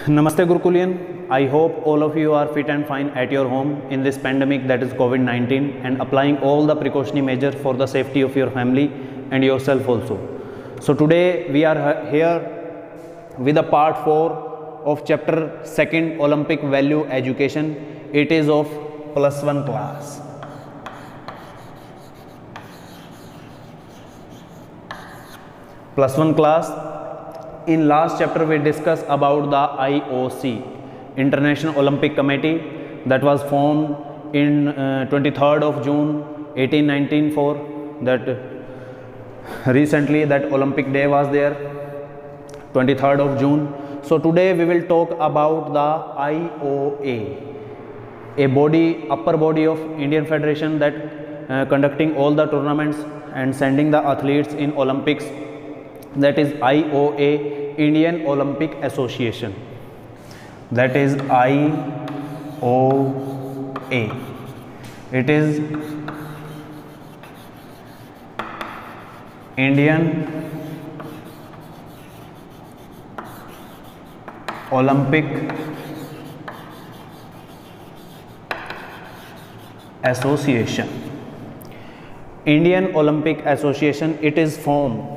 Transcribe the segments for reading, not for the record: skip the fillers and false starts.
Namaste Gurukulian. I hope all of you are fit and fine at your home in this pandemic that is COVID-19 and applying all the precautionary measures for the safety of your family and yourself also. So today we are here with the part 4 of chapter 2nd Olympic Value Education. It is of +1 class. +1 class. In last chapter we discussed about the IOC, International Olympic Committee, that was formed in 23rd of June 1894. That recently that Olympic day was there, 23rd of June. So today we will talk about the IOA, a body, upper body of Indian Federation that conducting all the tournaments and sending the athletes in Olympics. That is IOA, Indian Olympic Association. That is IOA. It is Indian Olympic Association. Indian Olympic Association, it is formed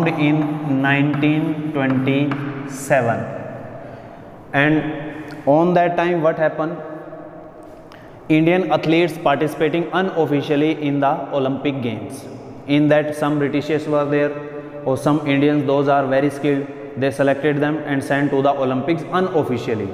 in 1927, and on that time what happened, Indian athletes participating unofficially in the Olympic Games. In that some Britishers were there or some Indians, those are very skilled, they selected them and sent to the Olympics unofficially,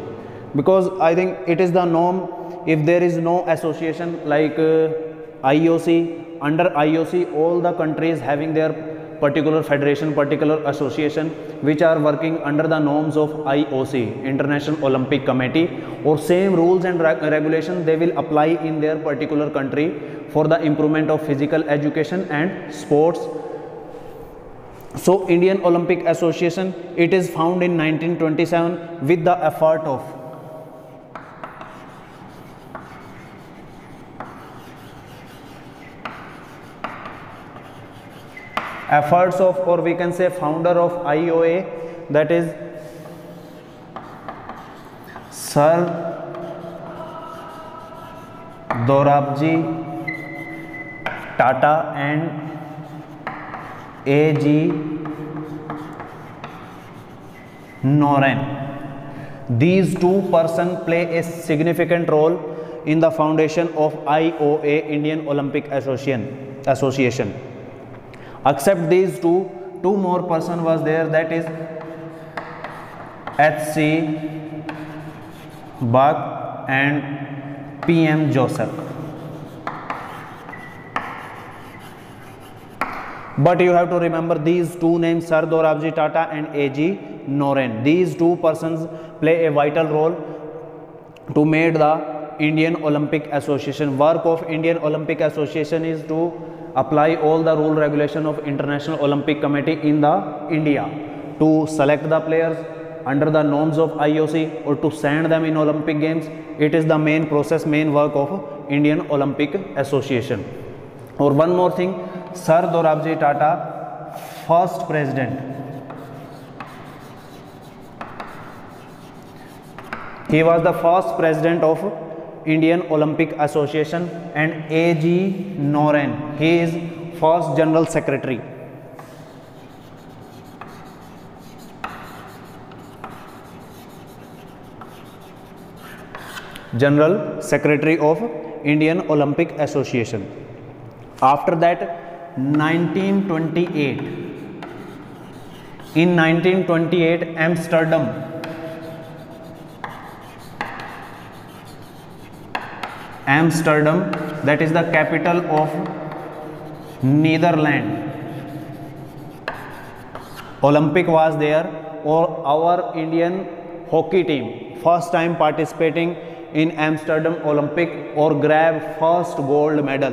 because I think it is the norm. If there is no association like IOC, under IOC all the countries having their particular federation, particular association, which are working under the norms of IOC, International Olympic Committee, or same rules and regulations they will apply in their particular country for the improvement of physical education and sports. So Indian Olympic Association, it is found in 1927 with the effort of or we can say founder of IOA, that is Sir Dorabji Tata and A.G. Noren. These two persons play a significant role in the foundation of IOA, Indian Olympic Association. Except these two more person was there, that is H.C. Buck and P.M. Joseph. But you have to remember these two names, Sir Dorabji Tata and A.G. Noren. These two persons play a vital role to make the Indian Olympic Association. Work of Indian Olympic Association is to apply all the rule regulation of International Olympic Committee in the India, to select the players under the norms of IOC or to send them in Olympic Games. It is the main process, main work of Indian Olympic Association. Or one more thing, Sir Dorabji Tata, first president. He was the first president of Indian Olympic Association, and A.G. Noren, he is first general secretary. General Secretary of Indian Olympic Association. After that, 1928. In 1928, Amsterdam, that is the capital of Netherlands. Olympic was there, or our Indian hockey team first time participating in Amsterdam Olympic or grab first gold medal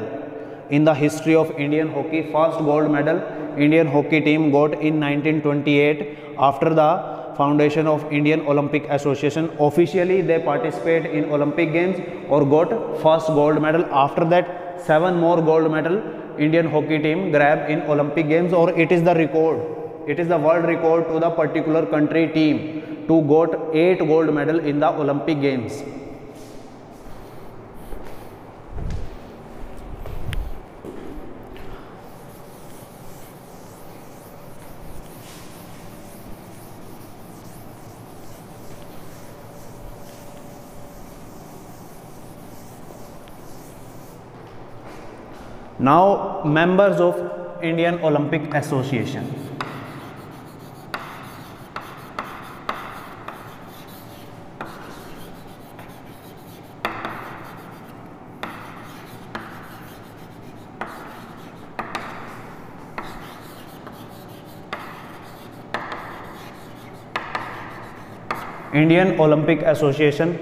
in the history of Indian hockey. First gold medal Indian hockey team got in 1928 after the foundation of Indian Olympic Association. Officially they participate in Olympic Games or got first gold medal. After that 7 more gold medal Indian hockey team grab in Olympic Games, or it is the record. It is the world record to the particular country team to got 8 gold medal in the Olympic Games. Now, members of Indian Olympic Association. Indian Olympic Association,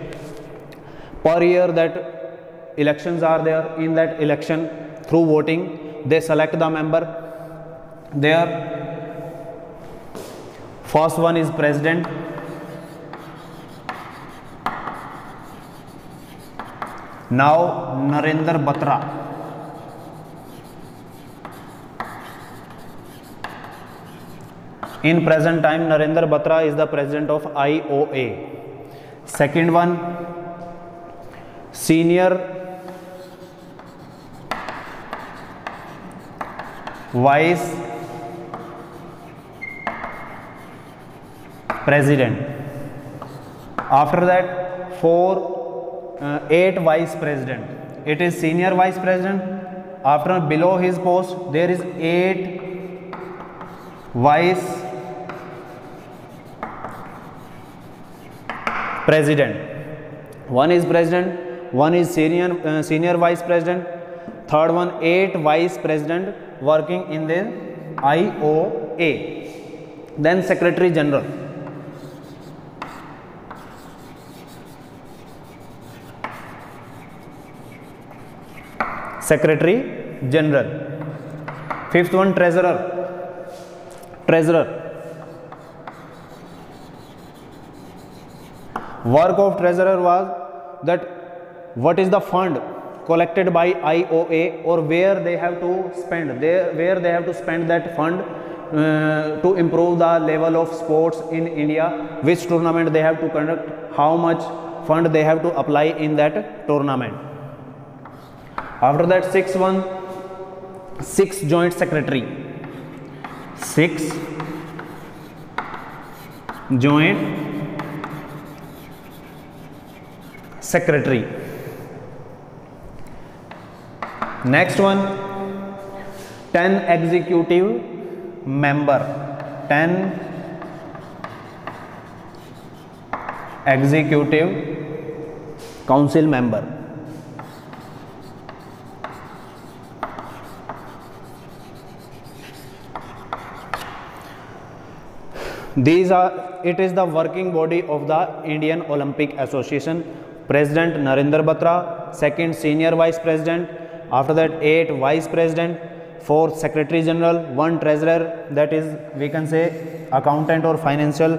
per year that elections are there. In that election, through voting, they select the member. There, first one is president. Now Narendra Batra. In present time, Narendra Batra is the president of IOA. Second one, senior vice president. After that, 8 vice president. It is senior vice president. After, below his post, there is 8 vice president. One is president, one is senior vice president, third one 8 vice president working in the IOA. Then secretary general. Secretary general. Fifth one, treasurer. Work of treasurer was that what is the fund collected by IOA, or where they have to spend, where they have to spend that fund to improve the level of sports in India, which tournament they have to conduct, how much fund they have to apply in that tournament. After that, 6 joint secretary. 6 joint secretary. Next one, 10 executive member. 10 executive council member. It is the working body of the Indian Olympic Association. President Narendra Batra, second senior vice president, after that 8 vice president, 4 secretary general, 1 treasurer, that is we can say accountant or financial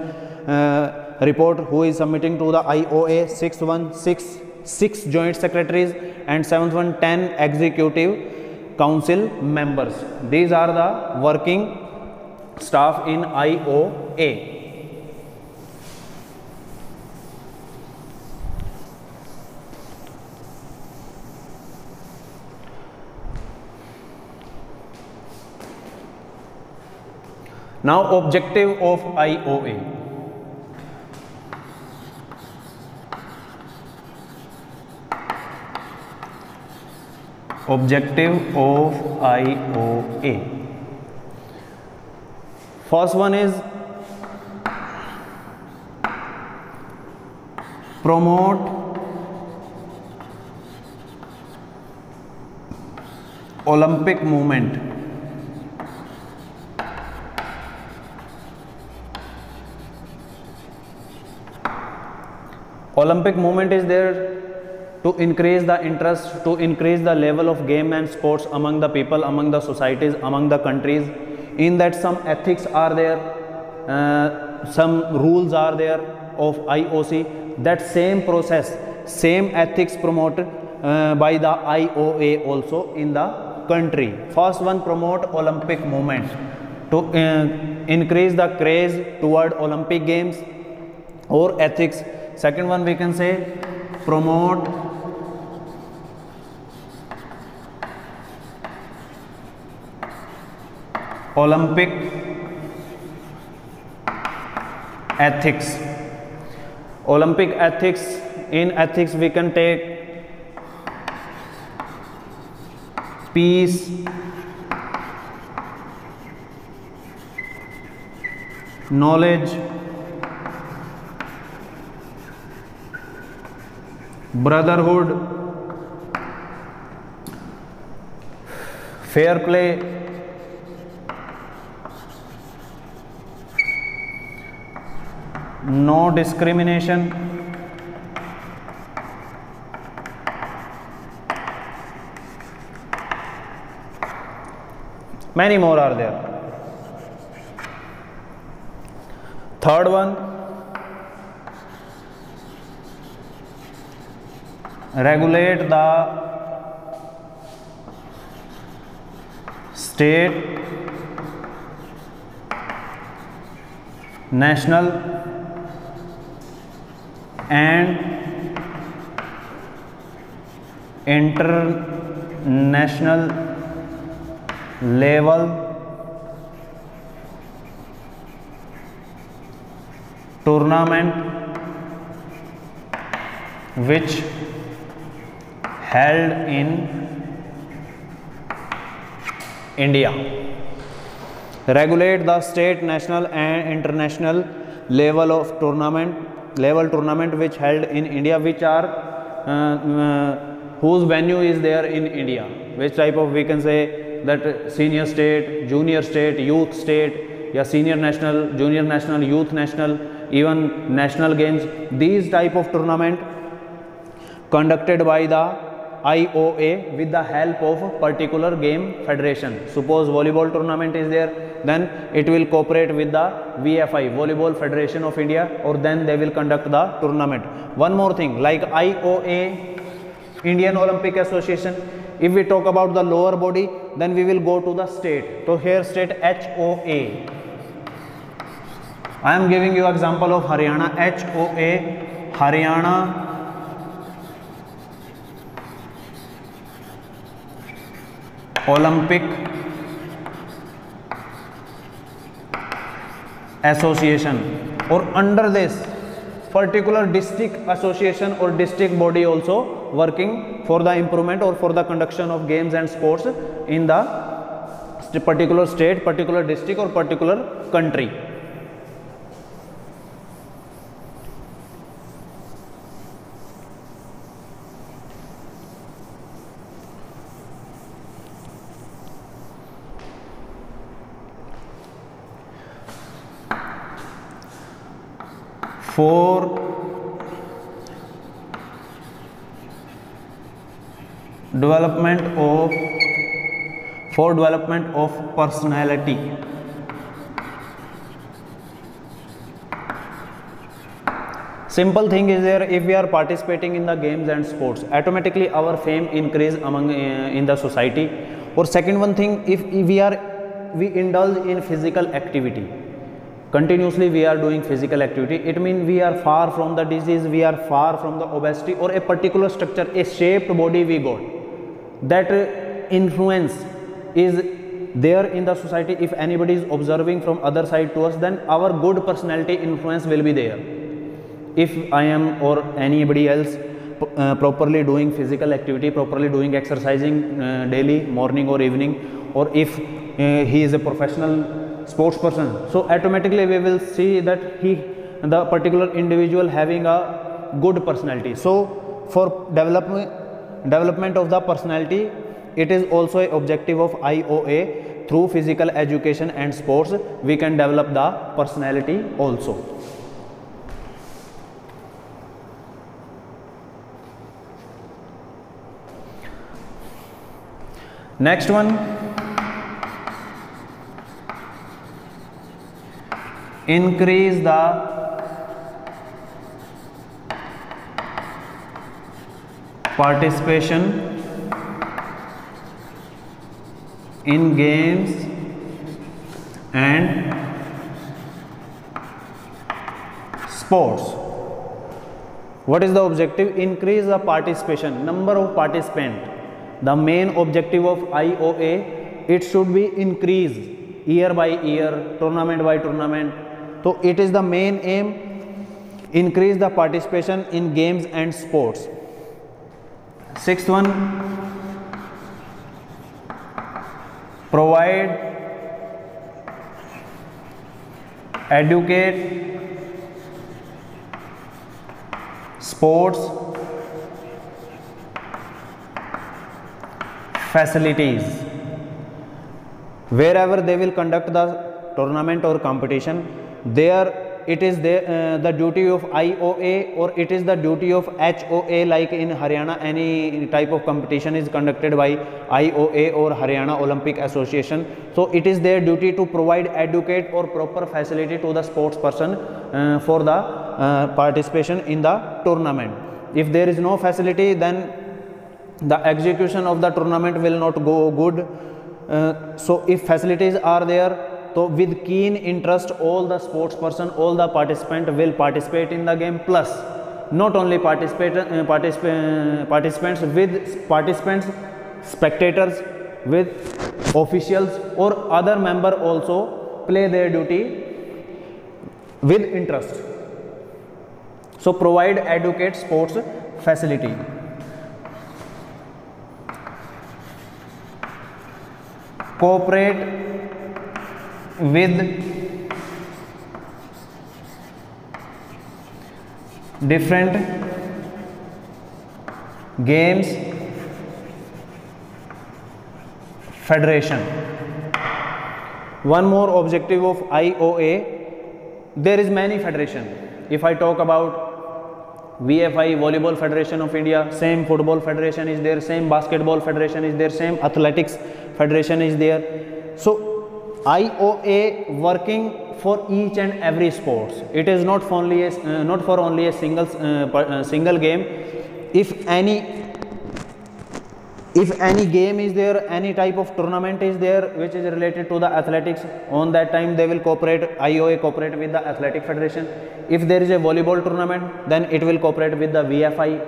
report who is submitting to the IOA, 6th one 6 joint secretaries, and 7th one 10 executive council members. These are the working staff in IOA. Now, objective of IOA. Objective of IOA. First one is promote Olympic movement. Olympic movement is there to increase the interest, to increase the level of game and sports among the people, among the societies, among the countries. In that, some ethics are there, some rules are there of IOC. That same process, same ethics promoted by the IOA also in the country. First one, promote Olympic movement to increase the craze toward Olympic games or ethics. Second one, we can say promote Olympic ethics. Olympic ethics, in ethics we can take peace, knowledge, brotherhood, fair play, no discrimination, many more are there. Third one, regulate the state, national and international level tournament which held in India. Regulate the state, national and international level of tournament which held in India, which are whose venue is there in India, which type of, we can say that senior state, junior state, youth state, या senior national, junior national, youth national, even national games. These type of tournament conducted by the IOA with the help of particular game federation. Suppose volleyball tournament is there, then it will cooperate with the VFI, Volleyball Federation of India, or then they will conduct the tournament. One more thing, like IOA, Indian Olympic Association, if we talk about the lower body, then we will go to the state. So here state HOA. I am giving you example of Haryana. HOA, Haryana Olympic Association, or under this particular district association or district body also working for the improvement or for the conduction of games and sports in the particular state, particular district or particular country. For development of personality. Simple thing is there, if we are participating in the games and sports, automatically our fame increase among in the society. Or second one thing, if we indulge in physical activity, continuously we are doing physical activity, it means we are far from the disease, we are far from the obesity or a particular structure, a shaped body we got. That influence is there in the society. If anybody is observing from other side to us, then our good personality influence will be there. If I am or anybody else properly doing physical activity, properly doing exercising daily, morning or evening, or if he is a professional sports person, so automatically we will see that the particular individual having a good personality. So for development of the personality, it is also an objective of IOA. Through physical education and sports, we can develop the personality also. Next one, increase the participation in games and sports. What is the objective? Increase the participation, number of participants. The main objective of IOA, it should be increase year by year, tournament by tournament. So it is the main aim, increase the participation in games and sports. Sixth one, provide, educate, sports facilities. Wherever they will conduct the tournament or competition, there it is the duty of IOA, or it is the duty of HOA. Like in Haryana, any type of competition is conducted by IOA or Haryana Olympic Association. So it is their duty to provide, educate or proper facility to the sports person for the participation in the tournament. If there is no facility, then the execution of the tournament will not go good. So if facilities are there, so with keen interest, all the sports person, all the participant will participate in the game. Plus, not only participants, with participants, spectators, with officials or other member also play their duty with interest. So provide, educate, sports facility. Cooperate with different games federation. One more objective of IOA, there is many federation. If I talk about VFI, Volleyball Federation of India, same Football Federation is there, same Basketball Federation is there, same Athletics Federation is there. So IOA working for each and every sports. It is not for only a single game. If any game is there, any type of tournament is there which is related to the athletics, on that time they will cooperate, IOA cooperate with the Athletic Federation. If there is a volleyball tournament, then it will cooperate with the VFI.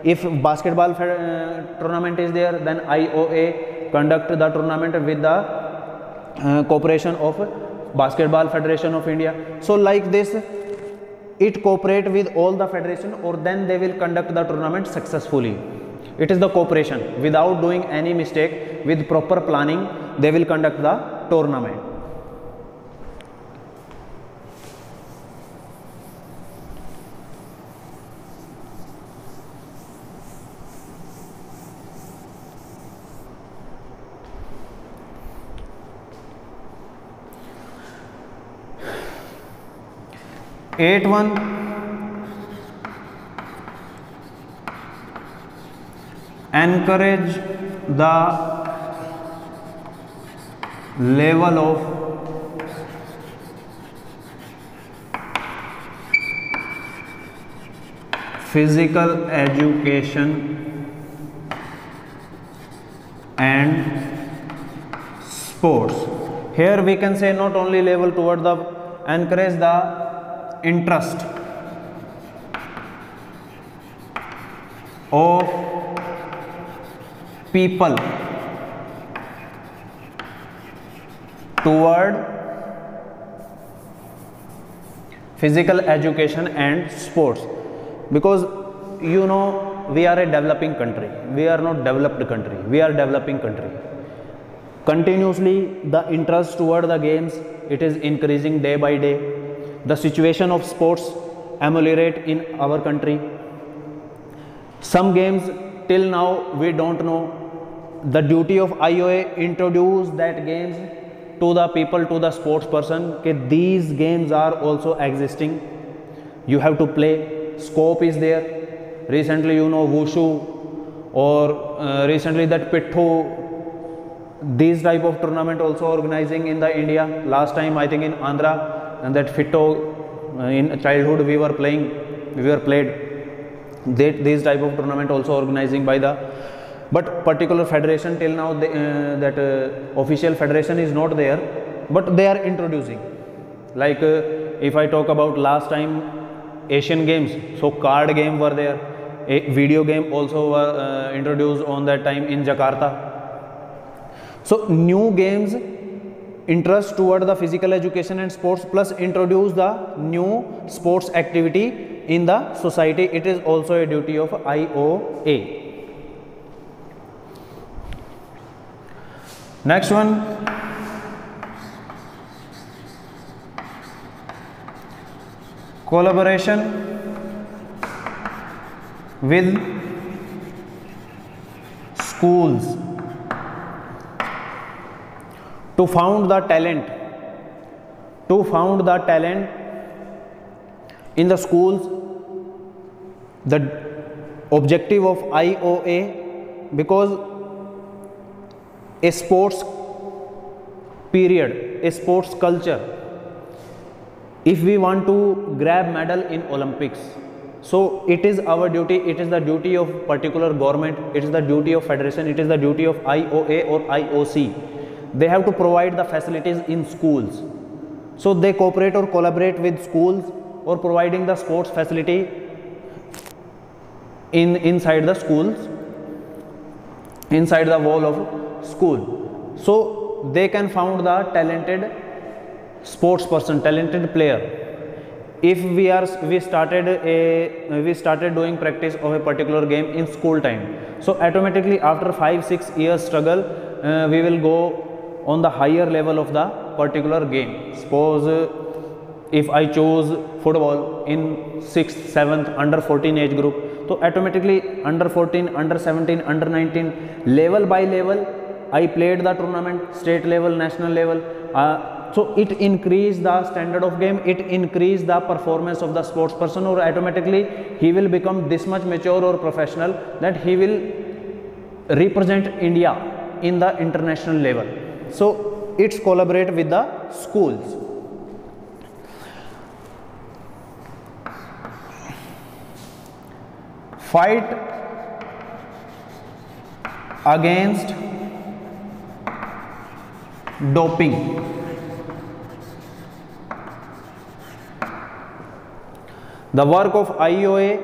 If basketball tournament is there, then IOA conduct the tournament with the cooperation of Basketball Federation of India. So like this, it cooperate with all the federation, or then they will conduct the tournament successfully. It is the cooperation, without doing any mistake, with proper planning they will conduct the tournament. Eighth one, encourage the level of physical education and sports. Here we can say not only level toward the, encourage the interest of people toward physical education and sports, because you know we are a developing country, we are not developed country, we are developing country. Continuously the interest toward the games, it is increasing day by day. The situation of sports ameliorate in our country. Some games till now we don't know. The duty of IOA introduce that games to the people, to the sports person, that these games are also existing. You have to play. Scope is there. Recently, you know, wushu, or recently that pithu. These type of tournament also organizing in the India. Last time I think in Andhra, and that Fitto, in childhood we were played. These type of tournament also organizing by the but particular federation till now that official federation is not there, but they are introducing. Like if I talk about last time Asian Games, so card game were there, a video game also were introduced on that time in Jakarta. So new games interest toward the physical education and sports, plus introduce the new sports activity in the society. It is also a duty of IOA. Next one, collaboration with schools to found the talent in the schools. The objective of IOA, because a sports period, a sports culture, if we want to grab medal in Olympics, so it is our duty, it is the duty of particular government, it is the duty of federation, it is the duty of IOA or IOC. They have to provide the facilities in schools. So they cooperate or collaborate with schools or providing the sports facility inside the schools, inside the wall of school. So they can found the talented sports person, talented player. If we started doing practice of a particular game in school time, so automatically after 5-6 years struggle, we will go on the higher level of the particular game. Suppose if I choose football in 6th, 7th, under 14 age group, so automatically under 14, under 17, under 19, level by level I played the tournament, state level, national level. So it increase the standard of game, it increase the performance of the sports person, or automatically he will become this much mature or professional that he will represent India in the international level. So it's collaborate with the schools. Fight against doping. The work of IOA,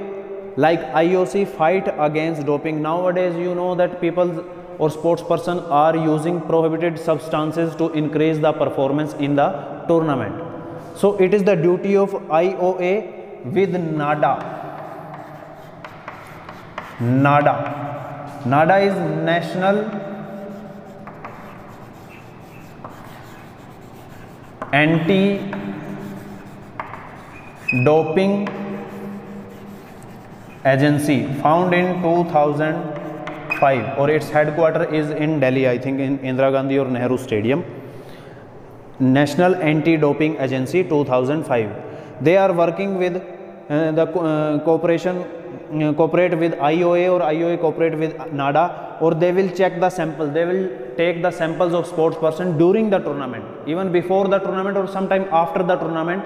like IOC, fight against doping. Nowadays you know that people or sports person are using prohibited substances to increase the performance in the tournament. So it is the duty of IOA with NADA. NADA is National Anti-Doping Agency, found in 2005, or its headquarters is in Delhi, I think in Indira Gandhi or Nehru Stadium. National Anti-Doping Agency 2005. They are working with cooperate with IOA, or IOA cooperate with NADA, or they will check the sample, they will take the samples of sports person during the tournament, even before the tournament or sometime after the tournament,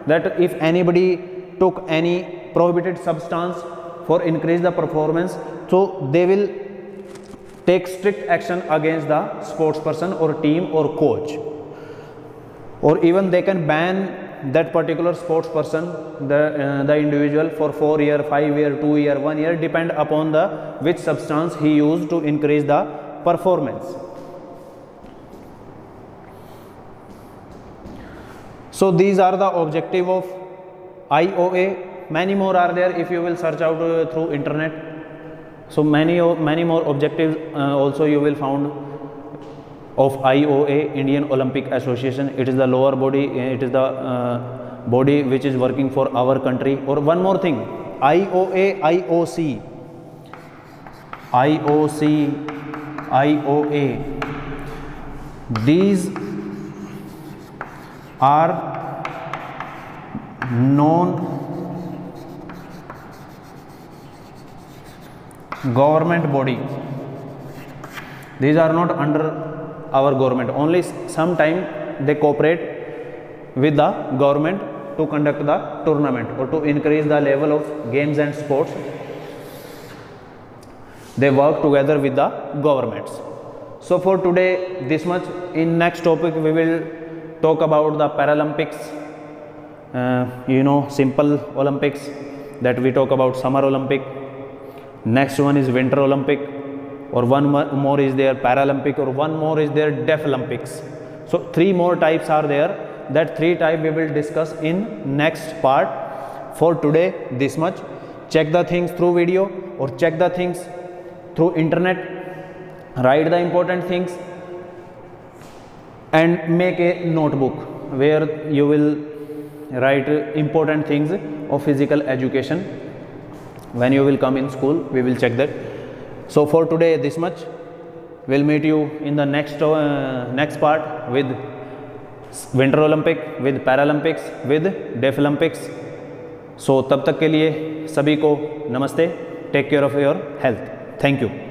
that if anybody took any prohibited substance for increase the performance, so they will take strict action against the sports person or team or coach, or even they can ban that particular sports person, the individual, for 4 year, 5 year, 2 year, 1 year, depend upon the which substance he used to increase the performance. So these are the objective of IOA. Many more are there if you will search out through internet. So many more objectives also you will found of IOA, Indian Olympic Association. It is the lower body, it is the body which is working for our country. Or one more thing, IOA, IOC, IOA, these are non-government body. These are not under our government, only sometime they cooperate with the government to conduct the tournament or to increase the level of games and sports. they work together with the governments. So for today this much. In next topic we will talk about the Paralympics, simple Olympics, that we talk about Summer Olympic. Next one is Winter Olympic, or one more is there Paralympic, or one more is there Deaf Olympics. So 3 more types are there. That 3 type we will discuss in next part. For today this much. Check the things through video or check the things through internet. Write the important things and make a notebook where you will write important things of physical education. When you will come in school, we will check that. So for today this much. We'll meet you in the next part with Winter Olympic, with Paralympics, with Deaf Olympics. So तब तक के लिए सभी को नमस्ते. Take care of your health. Thank you.